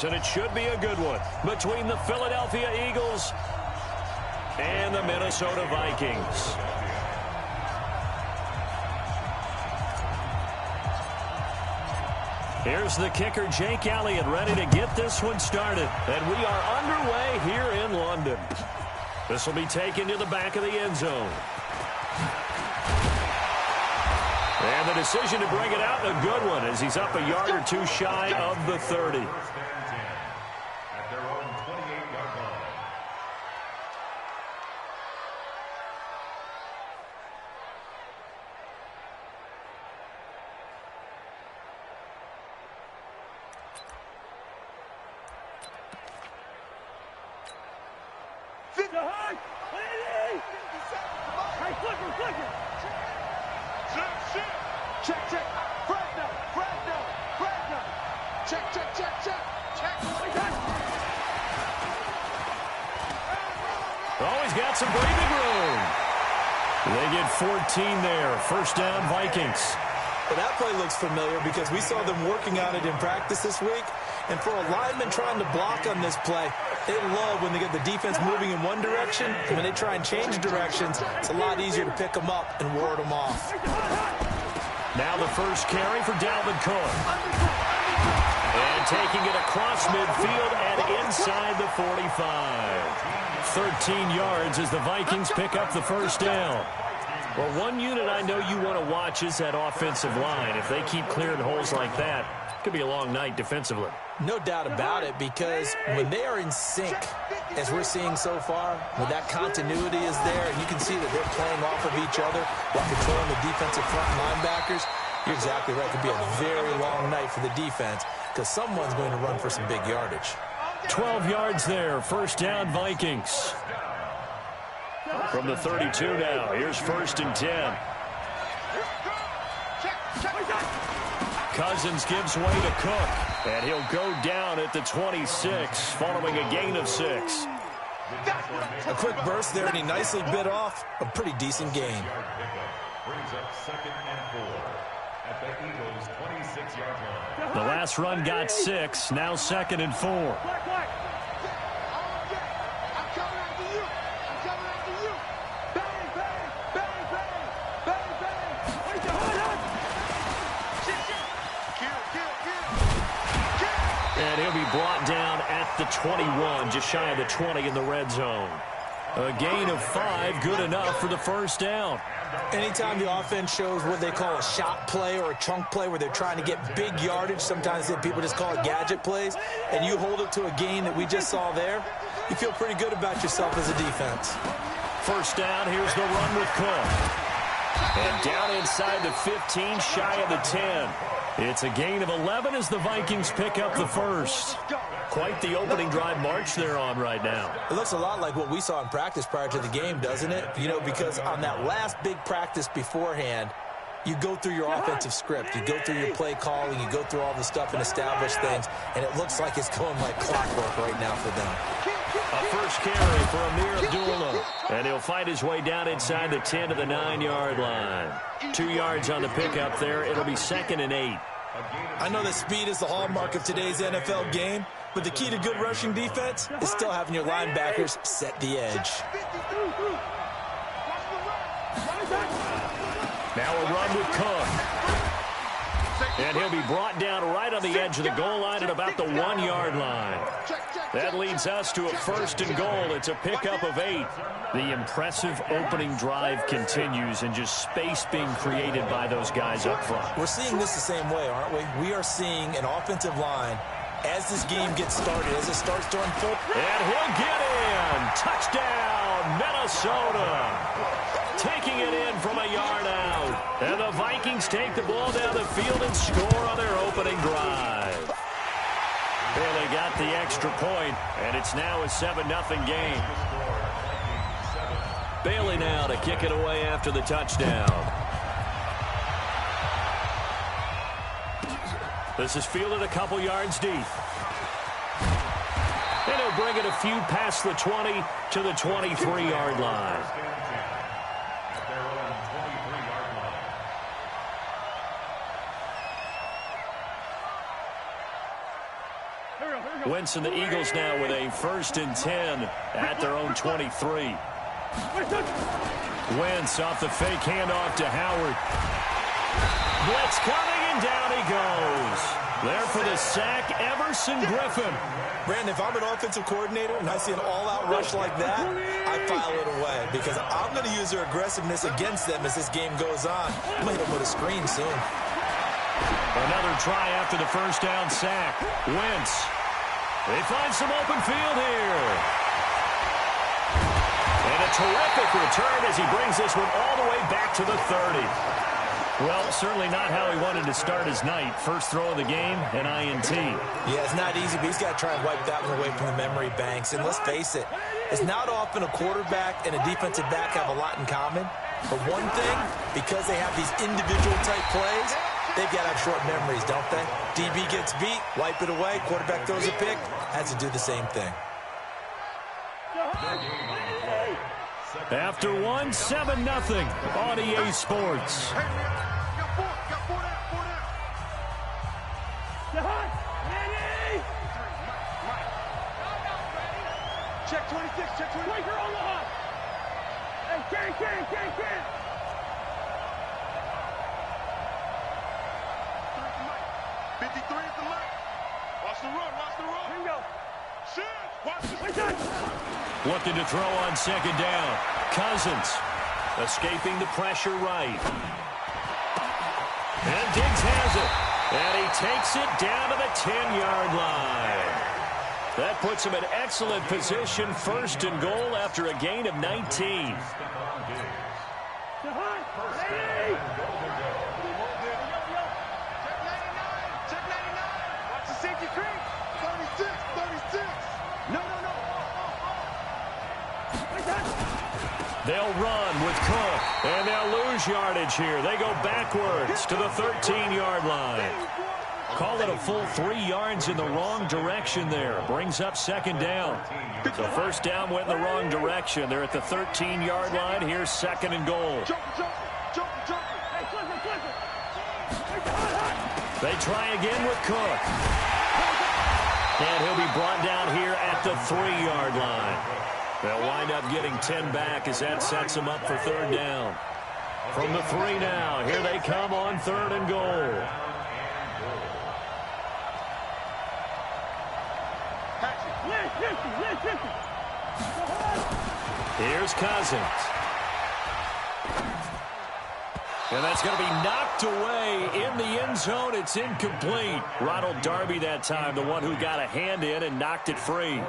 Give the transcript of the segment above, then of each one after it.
yards, and it should be a good one between the Philadelphia Eagles and the Minnesota Vikings. Here's the kicker, Jake Elliott, ready to get this one started. And we are underway here in London. This will be taken to the back of the end zone. And the decision to bring it out, a good one, as he's up a yard or two shy of the 30. At their own 28-yard line. Always got some breathing room. They get 14 there. First down, Vikings. Well, that play looks familiar because we saw them working on it in practice this week. And for a lineman trying to block on this play, they love when they get the defense moving in one direction. And when they try and change directions, it's a lot easier to pick them up and ward them off. Now the first carry for Dalvin Cook. And taking it across midfield and inside the 45. 13 yards as the Vikings pick up the first down. Well, one unit I know you want to watch is that offensive line. If they keep clearing holes like that, it could be a long night defensively. No doubt about it, because when they are in sync, as we're seeing so far, when that continuity is there, and you can see that they're playing off of each other while controlling the defensive front linebackers, you're exactly right. It could be a very long night for the defense because someone's going to run for some big yardage. 12 yards there. First down, Vikings. From the 32 now. Here's first and 10. Cousins gives way to Cook. And he'll go down at the 26 following a gain of 6. A quick burst there, and he nicely bit off a pretty decent gain. Brings up second and 4 at the Eagles' 26-yard line. The last run got 6. Now second and 4. And he'll be brought down at the 21, just shy of the 20 in the red zone. A gain of 5, good enough for the first down. Anytime the offense shows what they call a shot play or a chunk play where they're trying to get big yardage, sometimes people just call it gadget plays, and you hold it to a gain that we just saw there, you feel pretty good about yourself as a defense. First down, here's the run with Cook. And down inside the 15, shy of the 10. It's a gain of 11 as the Vikings pick up the first. Quite the opening drive march they're on right now. It looks a lot like what we saw in practice prior to the game, doesn't it? You know, because on that last big practice beforehand, you go through your offensive script. You go through your play calling. You go through all the stuff and establish things. And it looks like it's going like clockwork right now for them. A first carry for Amir Abdullah. And he'll find his way down inside the 10 to the 9-yard line. 2 yards on the pickup there. It'll be second and 8. I know that speed is the hallmark of today's NFL game, but the key to good rushing defense is still having your linebackers set the edge. Now a run with Cook. And he'll be brought down right on the edge of the goal line at about the 1-yard line. That leads us to a first and goal. It's a pickup of 8. The impressive opening drive continues and just space being created by those guys up front. We're seeing this the same way, aren't we? We are seeing an offensive line as this game gets started, as it starts to unfold. And he'll get in. Touchdown, Minnesota. Taking it in from a yard out. And the Vikings take the ball down the field and score on their opening drive. Barely got the extra point, and it's now a 7-0 game. Bailey now to kick it away after the touchdown. This is fielded a couple yards deep. And he'll bring it a few past the 20 to the 23-yard line. Wentz and the Eagles now with a 1st and 10 at their own 23. Wentz off the fake handoff to Howard. Blitz coming, and down he goes. There for the sack, Everson Griffin. Brandon, if I'm an offensive coordinator and I see an all-out rush like that, I file it away because I'm going to use their aggressiveness against them as this game goes on. I'm going to hit them with a screen soon. Another try after the 1st down sack. Wentz. They find some open field here. And a terrific return as he brings this one all the way back to the 30. Well, certainly not how he wanted to start his night. First throw of the game, an INT. Yeah, it's not easy, but he's got to try and wipe that one away from the memory banks. And let's face it, it's not often a quarterback and a defensive back have a lot in common. But one thing, because they have these individual type plays, they've got to have short memories, don't they? DB gets beat, wipe it away, quarterback throws a pick, has to do the same thing. After one, 7-0 on EA Sports. Check 26, check 26. You're on the hot. Hey, can. 53 is the left. Watch the run. Bingo. Shit. Watch the Looking to throw on 2nd down. Cousins escaping the pressure right. And Diggs has it. And he takes it down to the 10-yard line. That puts him in excellent position, 1st and goal after a gain of 19. They'll run with Cook, and they'll lose yardage here. They go backwards to the 13-yard line. Call it a full 3 yards in the wrong direction there. Brings up 2nd down. So 1st down went in the wrong direction. They're at the 13-yard line. Here's 2nd and goal. They try again with Cook. And he'll be brought down here at the 3-yard line. They'll wind up getting 10 back as that sets them up for 3rd down. From the 3 now, here they come on 3rd and goal. Here's Cousins. And that's going to be knocked away in the end zone. It's incomplete. Ronald Darby that time, the one who got a hand in and knocked it free.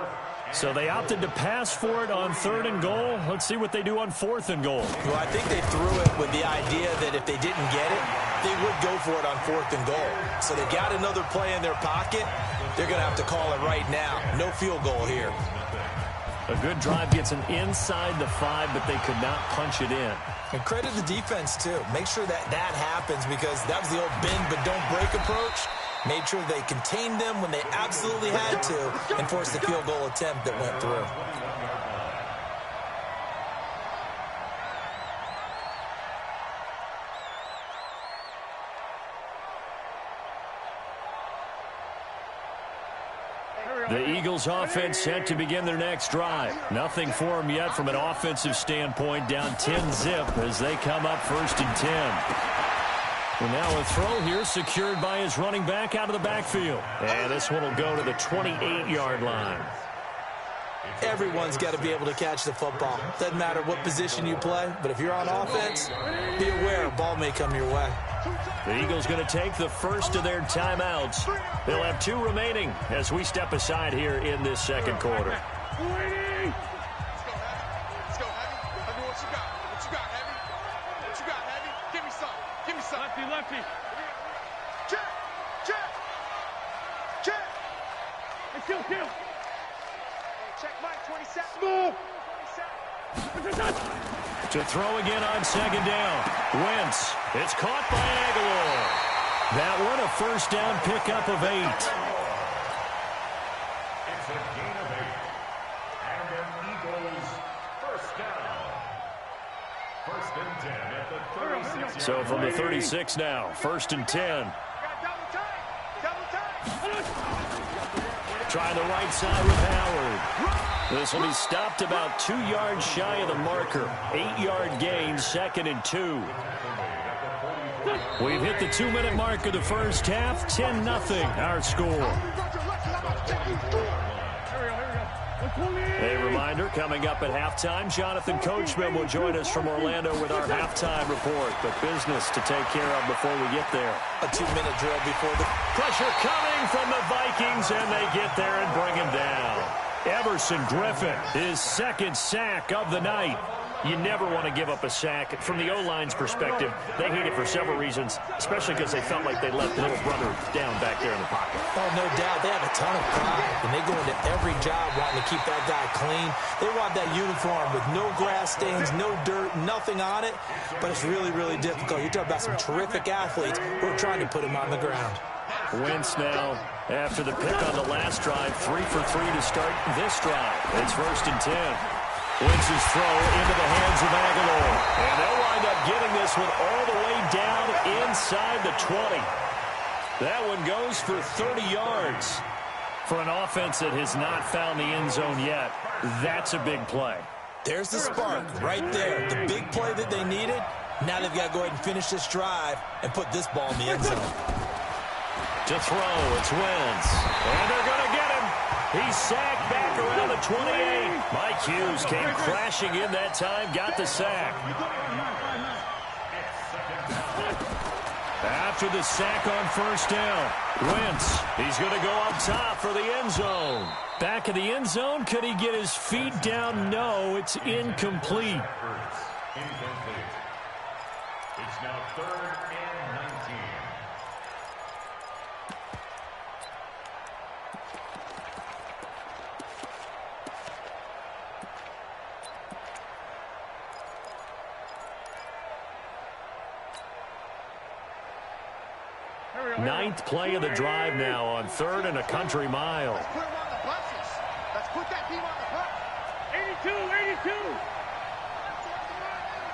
So they opted to pass for it on 3rd and goal. Let's see what they do on 4th and goal. Well, I think they threw it with the idea that if they didn't get it, they would go for it on 4th and goal. So they got another play in their pocket. They're going to have to call it right now. No field goal here. A good drive gets them inside the 5, but they could not punch it in. And credit the defense, too. Make sure that happens because that was the old bend but don't break approach. Made sure they contained them when they absolutely had to and forced the field goal attempt that went through. The Eagles offense set to begin their next drive. Nothing for them yet from an offensive standpoint. Down 10-zip as they come up 1st and 10. And now a throw here secured by his running back out of the backfield. And this one will go to the 28-yard line. Everyone's got to be able to catch the football. Doesn't matter what position you play, but if you're on offense, be aware a ball may come your way. The Eagles going to take the first of their timeouts. They'll have 2 remaining as we step aside here in this 2nd quarter. Let's go, Heavy. Heavy, what you got? What you got, Heavy? What you got, Heavy? Give me some. Give me some. Lefty. Check. Hey, kill. Check Mike, 27. Move. To throw again on 2nd down. Wentz. It's caught by Aguilar. That one a 1st down pickup of 8. It's a gain of 8. And an Eagles 1st down. 1st and 10 at the 36. So from the 36 now, 1st and 10. trying the right side with Howard. This will be stopped about 2 yards shy of the marker. 8-yard gain, 2nd and 2. We've hit the 2-minute mark of the first half. 10-0 our score. A reminder, coming up at halftime, Jonathan Coachman will join us from Orlando with our halftime report. But business to take care of before we get there. A 2-minute drill before the pressure coming from the Vikings, and they get there and bring him down. Everson Griffin, his 2nd sack of the night. You never want to give up a sack. From the O-line's perspective, they hate it for several reasons, especially because they felt like they let little brother down back there in the pocket. Oh, no doubt. They have a ton of pride, and they go into every job wanting to keep that guy clean. They want that uniform with no grass stains, no dirt, nothing on it, but it's really, really difficult. You're talking about some terrific athletes who are trying to put him on the ground. Wentz now, after the pick on the last drive, 3 for 3 to start this drive. It's 1st and 10. Wentz's throw into the hands of Aguilar. And they'll wind up getting this one all the way down inside the 20. That one goes for 30 yards. For an offense that has not found the end zone yet, that's a big play. There's the spark right there. The big play that they needed. Now they've got to go ahead and finish this drive and put this ball in the end zone. To throw, it's Wentz. And they're going to get him. He's sacked back around the 28. Mike Hughes came crashing in that time, got the sack. After the sack on 1st down, Wentz, he's going to go up top for the end zone. Back of the end zone, could he get his feet down? No, it's incomplete. Incomplete. It's now 3rd and 19. Ninth play of the drive now on 3rd and a country mile. Let's put him on the buses. Let's put that team on the bus. 82, 82.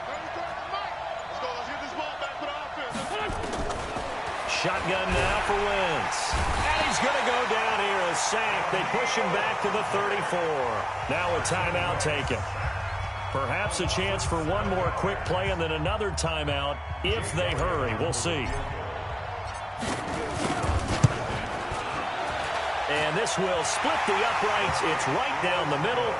Let's go. Let's get this ball back for the offense. Shotgun now for Wentz. And he's going to go down here, a sack. They push him back to the 34. Now a timeout taken. Perhaps a chance for one more quick play and then another timeout if they hurry. We'll see. And this will split the uprights. It's right down the middle.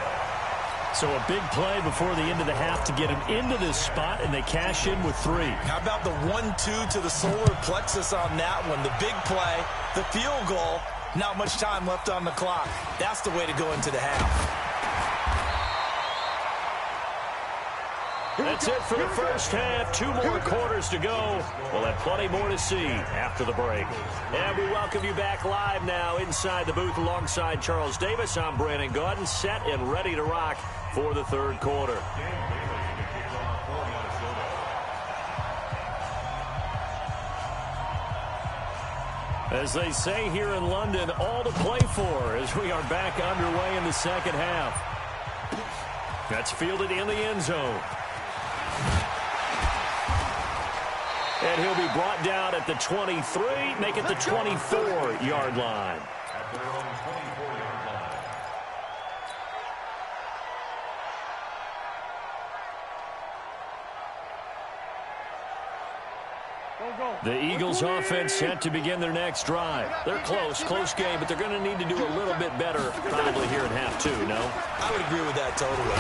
So a big play before the end of the half to get him into this spot, and they cash in with 3. How about the 1-2 to the solar plexus on that one? The big play, the field goal, not much time left on the clock. That's the way to go into the half. That's it for the first half. 2 more quarters to go. We'll have plenty more to see after the break. And we welcome you back live now inside the booth alongside Charles Davis. I'm Brandon Gaudin, set and ready to rock for the 3rd quarter. As they say here in London, all to play for as we are back underway in the 2nd half. That's fielded in the end zone. And he'll be brought down at the 23, make it the 24-yard line. At their own 24-yard line. The Eagles offense set to begin their next drive. They're close game, but they're going to need to do a little bit better probably here in half 2, no? I would agree with that totally.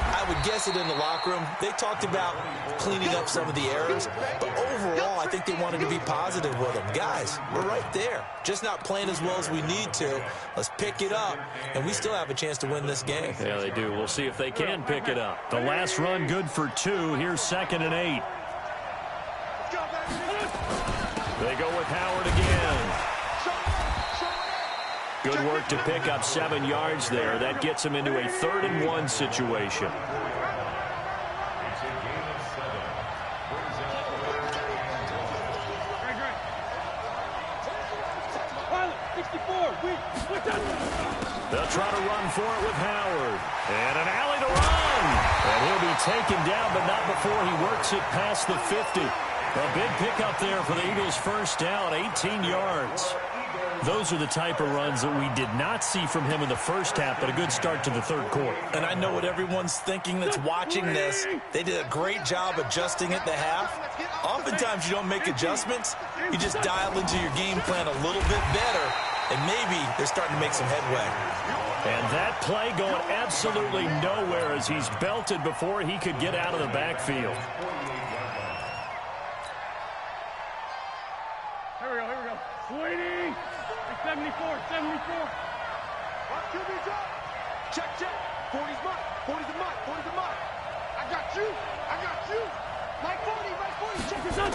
I would guess it in the locker room. They talked about cleaning up some of the errors, but overall, I think they wanted to be positive with them. Guys, we're right there. Just not playing as well as we need to. Let's pick it up, and we still have a chance to win this game. Yeah, they do. We'll see if they can pick it up. The last run good for 2. Here's 2nd and 8. They go with Howard again. Good work to pick up 7 yards there. That gets him into a 3rd and 1 situation. They'll try to run for it with Howard. And an alley to run. And he'll be taken down, but not before he works it past the 50. A big pickup there for the Eagles' first down, 18 yards. Those are the type of runs that we did not see from him in the first half, but a good start to the third quarter. And I know what everyone's thinking that's watching this. They did a great job adjusting at the half. Oftentimes you don't make adjustments. You just dial into your game plan a little bit better, and maybe they're starting to make some headway. And that play going absolutely nowhere as he's belted before he could get out of the backfield. Here we go. Waiting. 74. QB's up. Check. 40's mine. 40's a mine. I got you. My 40. Check this out.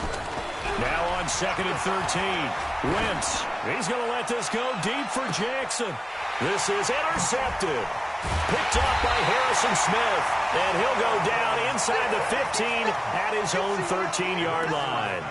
Now on 2nd and 13. Wentz. He's going to let this go deep for Jackson. This is intercepted. Picked up by Harrison Smith. And he'll go down inside the 15 at his own 13-yard line.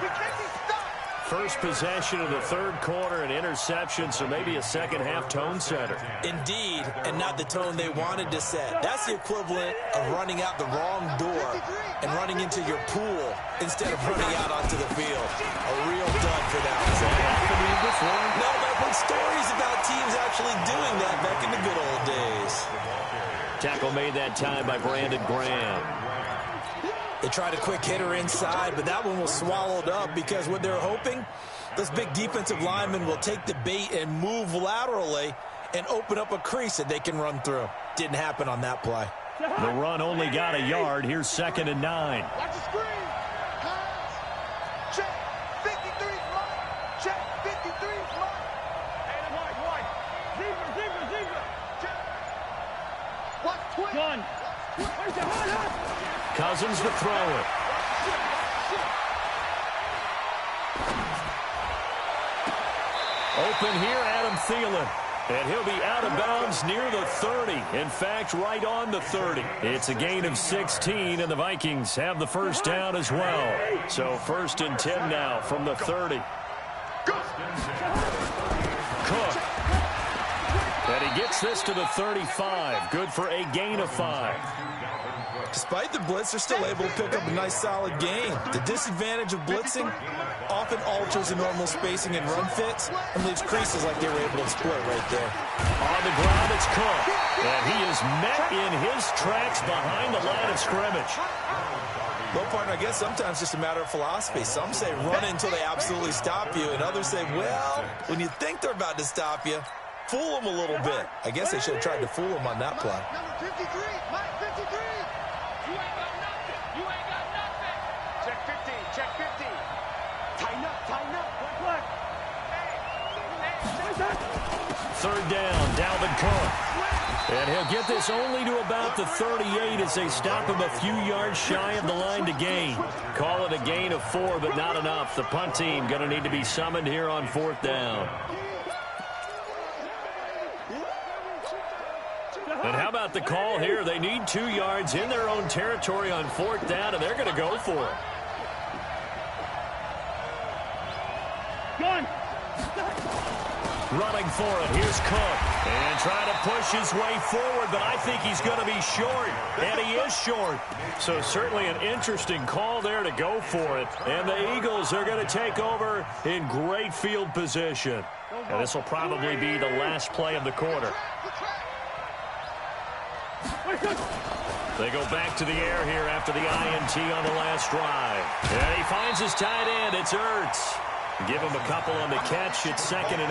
First possession of the third quarter, an interception, so maybe a second-half tone setter. Indeed, and not the tone they wanted to set. That's the equivalent of running out the wrong door and running into your pool instead of running out onto the field. A real dud for that. Has that happened to you before? No, but I've heard stories about teams actually doing that back in the good old days. Tackle made that time by Brandon Graham. They tried a quick hitter inside, but that one was swallowed up because what they're hoping, this big defensive lineman will take the bait and move laterally and open up a crease that they can run through. Didn't happen on that play. The run only got a yard. Here's 2nd and 9. Watch the screen. Pass. Check. 53's mine. Check. 53's mine. And wide. Zebra. Check. Watch 20. Gun. Where's the hot? Cousins to throw it. Open here, Adam Thielen. And he'll be out of bounds near the 30. In fact, right on the 30. It's a gain of 16, and the Vikings have the first down as well. So 1st and 10 now from the 30. Cook. And he gets this to the 35. Good for a gain of 5. Despite the blitz, they're still able to pick up a nice, solid gain. The disadvantage of blitzing often alters the normal spacing and run fits and leaves creases like they were able to exploit right there. On the ground, it's Cook. And he is met in his tracks behind the line of scrimmage. Well, partner, I guess sometimes it's just a matter of philosophy. Some say run until they absolutely stop you, and others say, well, when you think they're about to stop you, fool them a little bit. I guess they should have tried to fool them on that play. Number 53. Mike 53. You ain't got nothing. Check 15. Tighten up. What? Third down, Dalvin Cook. And he'll get this only to about the 38 as they stop him a few yards shy of the line to gain. Call it a gain of 4, but not enough. The punt team going to need to be summoned here on 4th down. And how about the call here? They need 2 yards in their own territory on 4th down, and they're going to go for it. Gun. Running for it. Here's Cook. And trying to push his way forward, but I think he's going to be short. And he is short. So certainly an interesting call there to go for it. And the Eagles are going to take over in great field position. And this will probably be the last play of the quarter. They go back to the air here after the INT on the last drive. And he finds his tight end. It's Ertz. Give him a couple on the catch. It's 2nd and 8.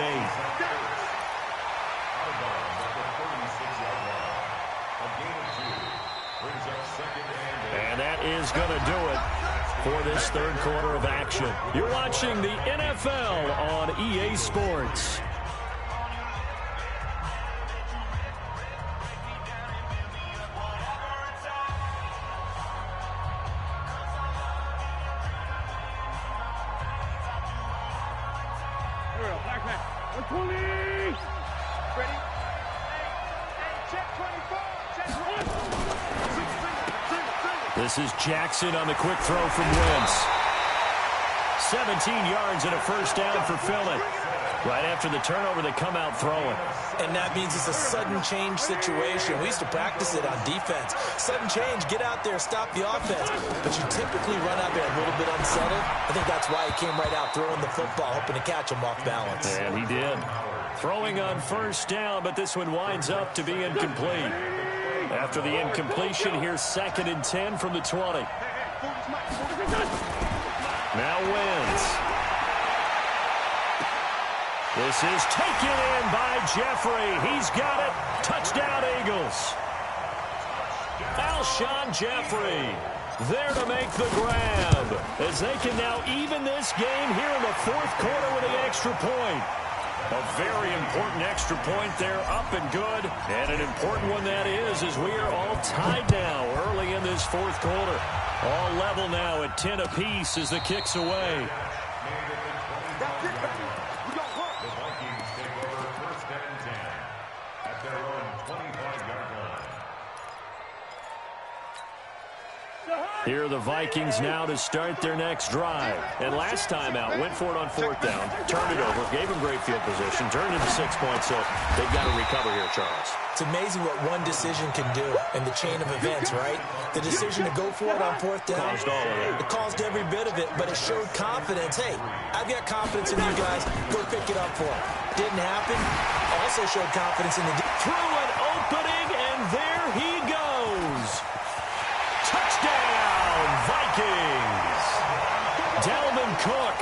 And that is going to do it for this third quarter of action. You're watching the NFL on EA Sports. This is Jackson on the quick throw from Wentz. 17 yards and a first down for Philly. Right after the turnover, they come out throwing. And that means it's a sudden change situation. We used to practice it on defense. Sudden change, get out there, stop the offense. But you typically run out there a little bit unsettled. I think that's why he came right out throwing the football, hoping to catch him off balance. And he did. Throwing on first down, but this one winds up to be incomplete. After the incompletion, here's 2nd and 10 from the 20. Now wins. This is taken in by Jeffrey. He's got it. Touchdown, Eagles. Alshon Jeffrey there to make the grab, as they can now even this game here in the 4th quarter with the extra point. A very important extra point there, up and good. And an important one that is, as we are all tied now early in this 4th quarter. All level now at 10 apiece as the kick's away. The Vikings take over 1st and 10 at their own 25-yard line. Here are the Vikings now to start their next drive. And last time out, went for it on 4th down, turned it over, gave them great field position, turned into 6 points, so they've got to recover here, Charles. It's amazing what one decision can do in the chain of events, right? The decision to go for it on 4th down. Caused all of it. It caused every bit of it, but it showed confidence. Hey, I've got confidence in you guys. Go pick it up for them. Didn't happen. Also showed confidence in the... Through an opening, and there he goes. Touchdown, Vikings. Dalvin Cook,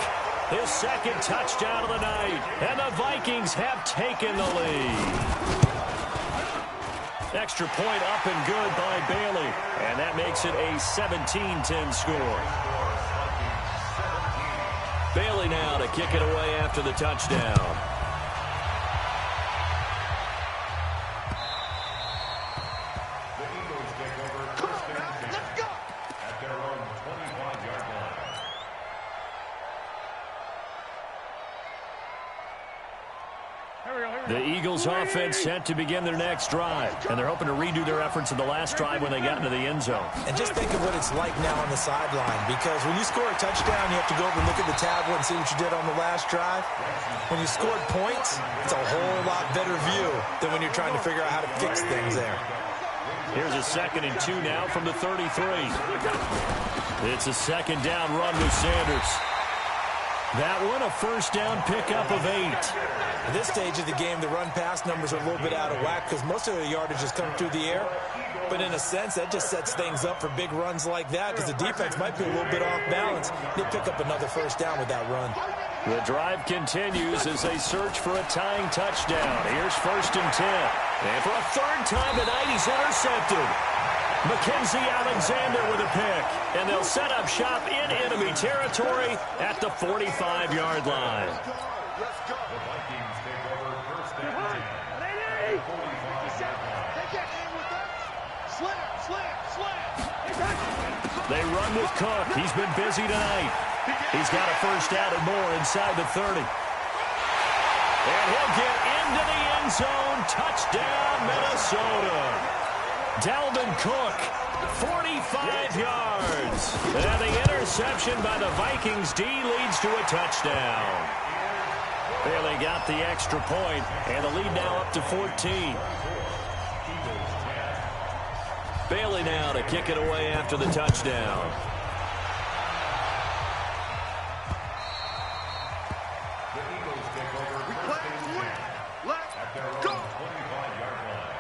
his 2nd touchdown of the night, and the Vikings have taken the lead. Extra point up and good by Bailey, and that makes it a 17-10 score. Bailey now to kick it away after the touchdown. The Eagles offense set to begin their next drive, and they're hoping to redo their efforts in the last drive when they got into the end zone. And just think of what it's like now on the sideline, because when you score a touchdown, you have to go over and look at the tablet and see what you did on the last drive. When you scored points, it's a whole lot better view than when you're trying to figure out how to fix things there. Here's a 2nd and 2 now from the 33. It's a 2nd down run with Sanders. That one, a 1st down pickup of 8. At this stage of the game, the run-pass numbers are a little bit out of whack because most of the yardage has come through the air. But in a sense, that just sets things up for big runs like that because the defense might be a little bit off balance. They pick up another 1st down with that run. The drive continues as they search for a tying touchdown. Here's 1st and 10. And for a 3rd time tonight, he's intercepted. Mackenzie Alexander with a pick. And they'll set up shop in enemy territory at the 45-yard line. Let's go. The Vikings take over 1st and 10 at the 45-yard line. Take that in with us. Slam. They run with Cook. He's been busy tonight. He's got a 1st down and more inside the 30. And he'll get into the end zone. Touchdown, Minnesota. Dalvin Cook, 45 yards. And the interception by the Vikings D leads to a touchdown. Bailey got the extra point, and the lead now up to 14. Bailey now to kick it away after the touchdown. The Eagles take over 1st and 10 at their own 25-yard line.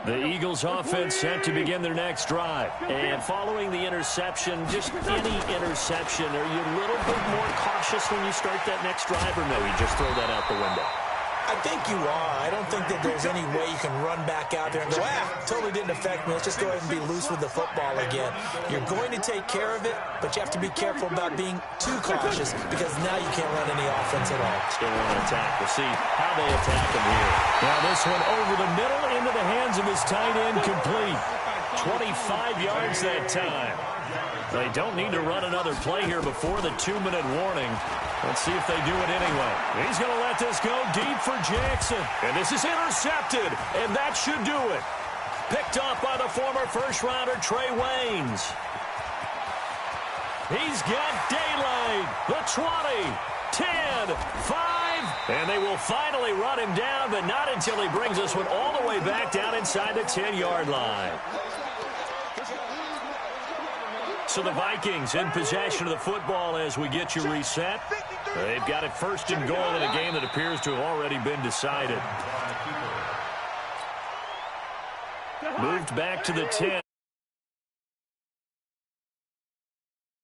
The Eagles offense set to begin their next drive. And following the interception, just any interception, are you a little bit more cautious when you start that next drive, or no, you just throw that out the window? I think you are. I don't think that there's any way you can run back out there and go, totally didn't affect me. Let's just go ahead and be loose with the football again. You're going to take care of it, but you have to be careful about being too cautious because now you can't run any offense at all. Still want to attack. We'll see how they attack him here. Now this one over the middle into the hands of his tight end, complete. 25 yards that time. They don't need to run another play here before the 2-minute warning. Let's see if they do it anyway. He's going to let this go deep for Jackson. And this is intercepted, and that should do it. Picked up by the former first-rounder Trey Waynes. He's got daylight. The 20, 10, 5. And they will finally run him down, but not until he brings this one all the way back down inside the 10-yard line. So the Vikings in possession of the football as we get you reset. They've got it first and goal in a game that appears to have already been decided. Moved back to the 10.